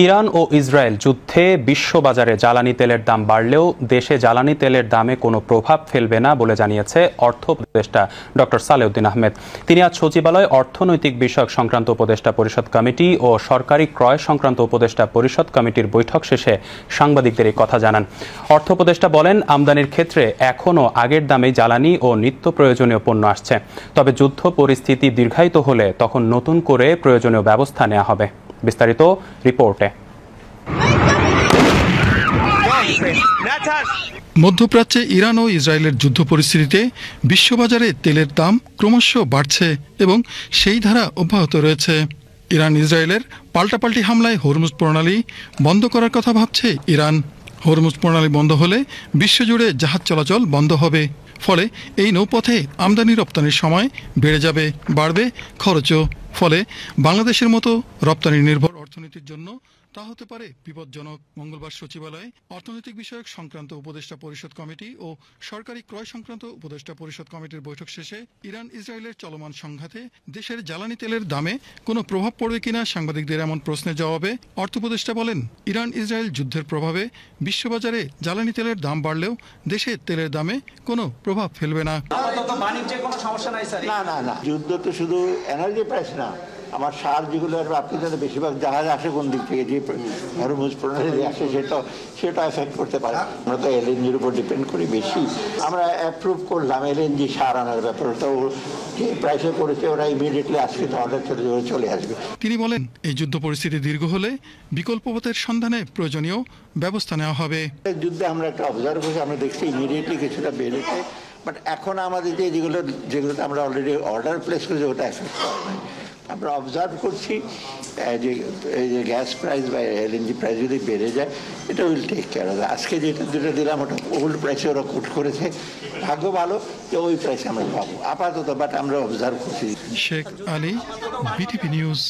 Iran ও Israel যুদ্ধে বিশ্ববাজারে জ্বালানি তেলের দাম বাড়লেও দেশে জ্বালানি তেলের দামে কোনো প্রভাব ফেলবে না বলে জানিয়েছে অর্থ উপদেষ্টা ডক্টর সালেউদ্দিন আহমেদ। তিনি আজ সচিবালয়ে অর্থনৈতিক বিষয়ক সংক্রান্ত উপদেষ্টা পরিষদ কমিটি ও সরকারি ক্রয় সংক্রান্ত উপদেষ্টা পরিষদ কমিটির বৈঠক শেষে সাংবাদিকদের এই কথা জানান। অর্থ উপদেষ্টা বলেন, আমদানির ক্ষেত্রে এখনও আগের দামেই জ্বালানি ও নিত্য প্রয়োজনীয় পণ্য আসছে, তবে যুদ্ধ পরিস্থিতি দীর্ঘায়িত হলে তখন নতুন করে প্রয়োজনীয় ব্যবস্থা নেওয়া হবে। বিস্তারিত রিপোর্টে। মধ্যপ্রাচ্যে ইরান ও ইসরায়েলের যুদ্ধ পরিস্থিতিতে বিশ্ববাজারে তেলের দাম ক্রমশ বাড়ছে এবং সেই ধারা অব্যাহত রয়েছে। ইরান ইসরায়েলের পাল্টাপাল্টি হামলায় হরমুজ প্রণালী বন্ধ করার কথা ভাবছে ইরান। হরমুজ প্রণালী বন্ধ হলে বিশ্বজুড়ে জাহাজ চলাচল বন্ধ হবে, ফলে এই নৌপথে আমদানি রপ্তানির সময় বেড়ে যাবে, বাড়বে খরচও। ফলে বাংলাদেশের মতো রপ্তানি নির্ভর অর্থনীতির জন্য তা হতে পারে বিপজ্জনক। মঙ্গলবার সচিবালয়ে অর্থনৈতিক বিষয়ক সংক্রান্ত উপদেষ্টা পরিষদ কমিটি ও সরকারি ক্রয় সংক্রান্ত উপদেষ্টা পরিষদ কমিটির বৈঠক শেষে ইরান ইসরায়েলের চলমান সংঘাতে দেশের জ্বালানি তেলের দামে কোনো প্রভাব পড়বে কিনা সাংবাদিকদের এমন প্রশ্নের জবাবে অর্থ উপদেষ্টা বলেন, ইরান ইসরায়েল যুদ্ধের প্রভাবে বিশ্ববাজারে জ্বালানি তেলের দাম বাড়লেও দেশে তেলের দামে কোনো প্রভাব ফেলবে না। না, যুদ্ধ তো শুধু এনার্জি প্রাইস না, আমার সার যেগুলো আপনি জানেন বেশিরভাগ জাহাজ আসে কোন দিক থেকে, যে হরমুজ প্রণালী আসে সেটা এফেক্ট করতে পারে। আমরা তো এলএনজির উপর ডিপেন্ড করি বেশি। আমরা অ্যাপ্রুভ করলাম এলএনজি সার আনার ব্যাপারে, তো যে প্রাইসে করেছে ওরা ইমিডিয়েটলি আজকে আমাদের ক্ষেত্রে চলে আসবে। তিনি বলেন, এই যুদ্ধ পরিস্থিতি দীর্ঘ হলে বিকল্প পথের সন্ধানে প্রয়োজনীয় ব্যবস্থা নেওয়া হবে। যুদ্ধে আমরা একটা অবজার্ভ করছি, আমরা দেখছি ইমিডিয়েটলি কিছুটা বেড়েছে, বাট এখন আমাদের যেগুলোতে আমরা অলরেডি অর্ডার প্লেস করেছি ওটা এফেক্ট করে নাই। আমরা অবজার্ভ করছি যে এই যে গ্যাস প্রাইস বা এলএনজি প্রাইস যদি বেড়ে যায়, এটা উইল টেক কেয়ার হবে। আজকে যেটা দিলাম ওটা ওল্ড প্রাইসে ওরা কোট করেছে, ভাগ্য ভালো যে ওই প্রাইসে আমরা পাবো আপাতত, বাট আমরা অবজার্ভ করছি। Sheikh Ali, BTV news.